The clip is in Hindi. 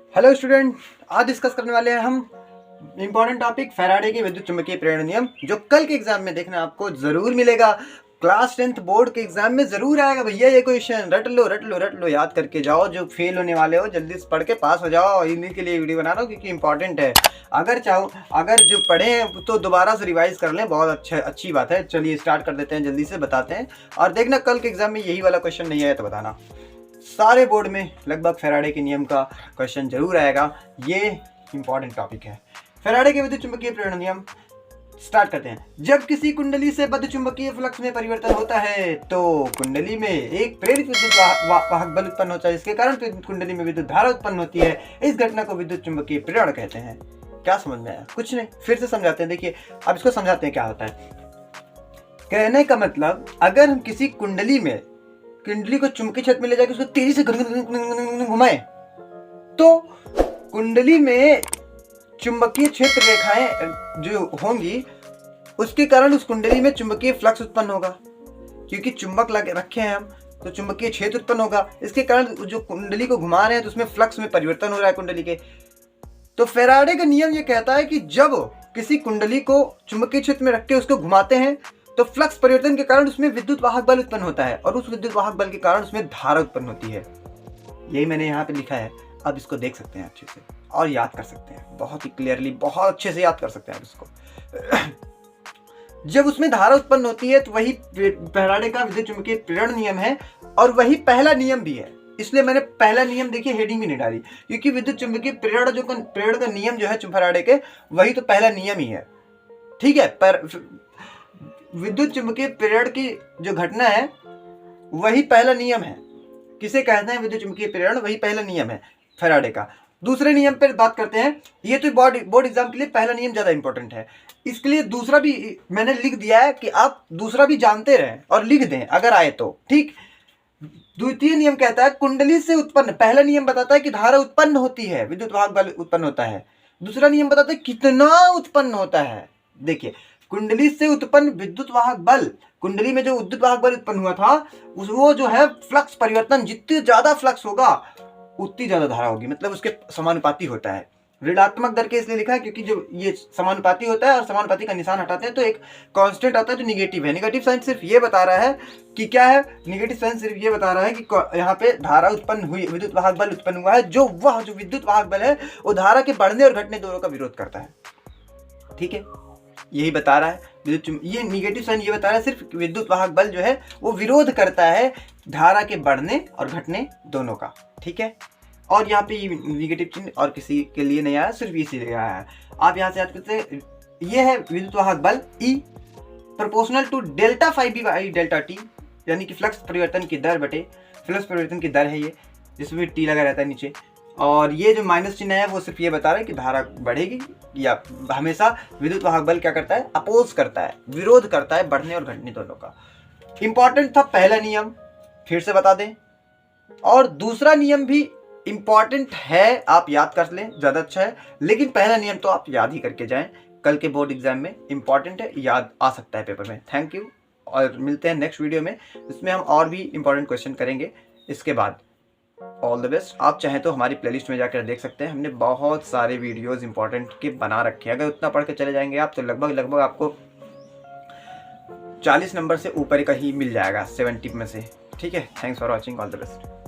हेलो स्टूडेंट, आज डिस्कस करने वाले हैं हम इंपॉर्टेंट टॉपिक फैराडे के विद्युत चुंबकीय प्रेरण नियम, जो कल के एग्जाम में देखना आपको जरूर मिलेगा। क्लास 10th बोर्ड के एग्जाम में जरूर आएगा भैया ये क्वेश्चन। रट लो रट लो रट लो, याद करके जाओ। जो फेल होने वाले हो जल्दी से पढ़ के पास हो जाओ। इन्हीं के लिए वीडियो बना रहा हूँ क्योंकि इंपॉर्टेंट है। अगर जो पढ़े हैं तो दोबारा से रिवाइज कर लें, बहुत अच्छी बात है। चलिए स्टार्ट कर देते हैं, जल्दी से बताते हैं। और देखना कल के एग्जाम में यही वाला क्वेश्चन नहीं आया तो बताना। सारे बोर्ड में लगभग फैराडे के नियम का क्वेश्चन जरूर आएगा। ये इंपॉर्टेंट टॉपिक है, फैराडे के विद्युत चुंबकीय प्रेरण नियम। स्टार्ट करते हैं। जब किसी कुंडली से बद्ध चुंबकीय फ्लक्स में परिवर्तन होता है तो कुंडली में एक प्रेरित विद्युत वाहक बल उत्पन्न होता है, जिसके कारण कुंडली में विद्युत धारा उत्पन्न होती है। इस घटना को विद्युत चुंबकीय प्रेरण कहते हैं। क्या समझ में आया? कुछ नहीं, फिर से समझाते हैं। देखिए अब इसको समझाते हैं क्या होता है। कहने का मतलब, अगर हम किसी कुंडली को चुंबकीय क्षेत्र में ले जाकर उसको तेजी से घुमाए तो कुंडली में चुंबकीय क्षेत्र रेखाएं जो होंगी उसके कारण उस कुंडली में चुंबकीय फ्लक्स उत्पन्न होगा। क्योंकि चुंबक लगे रखे हैं हम, तो चुंबकीय क्षेत्र उत्पन्न होगा। इसके कारण जो कुंडली को घुमा रहे हैं तो उसमें फ्लक्स में परिवर्तन हो रहा है कुंडली के। तो फैराडे का नियम ये कहता है कि जब किसी कुंडली को चुंबकीय क्षेत्र में रख के उसको घुमाते हैं तो फ्लक्स परिवर्तन के कारण उसमें विद्युत वाहक बल उत्पन्न होता है, और उस विद्युत वाहक बल के कारण उसमें धारा उत्पन्न होती है। यही मैंने यहाँ पे लिखा है। अब इसको देख सकते हैं अच्छे से और याद कर सकते हैं, बहुत ही क्लियरली, बहुत अच्छे से याद कर सकते हैं आप इसको। जब उसमें धारा उत्पन्न होती है तो वही फैराडे का विद्युत चुंबकीय प्रेरण नियम है, और वही पहला नियम भी है। इसलिए मैंने पहला नियम देखिए हेडिंग भी नहीं डाली, क्योंकि विद्युत चुंबकीय प्रेरण का नियम जो है फैराडे के, वही तो पहला नियम ही है। ठीक है, पर विद्युत चुंबकीय प्रेरण की जो घटना है वही पहला नियम है। किसे कहते हैं विद्युत चुंबकीय प्रेरण? वही पहला नियम है फैराडे का। दूसरे नियम पर बात करते हैं। ये तो बोर्ड एग्जाम के लिए पहला नियम ज्यादा इंपॉर्टेंट है, इसके लिए दूसरा भी मैंने लिख दिया है कि आप दूसरा भी जानते रहें और लिख दें अगर आए तो। ठीक। द्वितीय नियम कहता है कुंडली से उत्पन्न, पहला नियम बताता है कि धारा उत्पन्न होती है, विद्युत वाहक बल उत्पन्न होता है। दूसरा नियम बताता है कितना उत्पन्न होता है। देखिए, कुंडली से उत्पन्न विद्युत वाहक बल, कुंडली में जो विद्युत वाहक बल उत्पन्न हुआ था वो जो है फ्लक्स परिवर्तन, जितनी ज्यादा फ्लक्स होगा उतनी ज्यादा धारा होगी, मतलब उसके समानुपाती होता है। ऋणात्मक दर के इसलिए लिखा है क्योंकि जो ये समानुपाती होता है और समानुपाती का निशान हटाते हैं तो एक कांस्टेंट आता है जो निगेटिव है। निगेटिव साइन सिर्फ ये बता रहा है कि क्या है, निगेटिव साइन सिर्फ ये बता रहा है कि यहाँ पे धारा उत्पन्न हुई, विद्युत वाहक बल उत्पन्न हुआ है। जो विद्युत वाहक बल है वो धारा के बढ़ने और घटने दोनों का विरोध करता है। ठीक है, यही बता रहा है ये निगेटिव साइन ये बता रहा है सिर्फ विद्युत वाहक बल जो है वो विरोध करता है धारा के बढ़ने और घटने दोनों का। ठीक है, और यहाँ पे निगेटिव चिन्ह और किसी के लिए नहीं आया, सिर्फ इसी लिए आया है। आप यहाँ से याद करते हैं, ये है विद्युत वाहक बल E proportional to delta phi B by delta T, यानी कि फ्लक्स परिवर्तन की दर बटे फ्लक्स परिवर्तन की दर है ये, जिसमें टी लगा रहता है नीचे। और ये जो माइनस चिन्ह है वो सिर्फ ये बता रहा है कि धारा बढ़ेगी, या हमेशा विद्युत वाहक बल क्या करता है, अपोज करता है, विरोध करता है बढ़ने और घटने दोनों का। इंपॉर्टेंट था पहला नियम, फिर से बता दें। और दूसरा नियम भी इंपॉर्टेंट है, आप याद कर लें ज्यादा अच्छा है, लेकिन पहला नियम तो आप याद ही करके जाएं। कल के बोर्ड एग्जाम में इंपॉर्टेंट है, याद आ सकता है पेपर में। थैंक यू, और मिलते हैं नेक्स्ट वीडियो में, इसमें हम और भी इंपॉर्टेंट क्वेश्चन करेंगे इसके बाद। All the best. आप चाहें तो हमारी प्लेलिस्ट में जाकर देख सकते हैं, हमने बहुत सारे वीडियोस इंपॉर्टेंट के बना रखे हैं। अगर उतना पढ़ के चले जाएंगे आप तो लगभग आपको 40 नंबर से ऊपर का ही मिल जाएगा 70 में से। ठीक है, thanks for watching, all the best.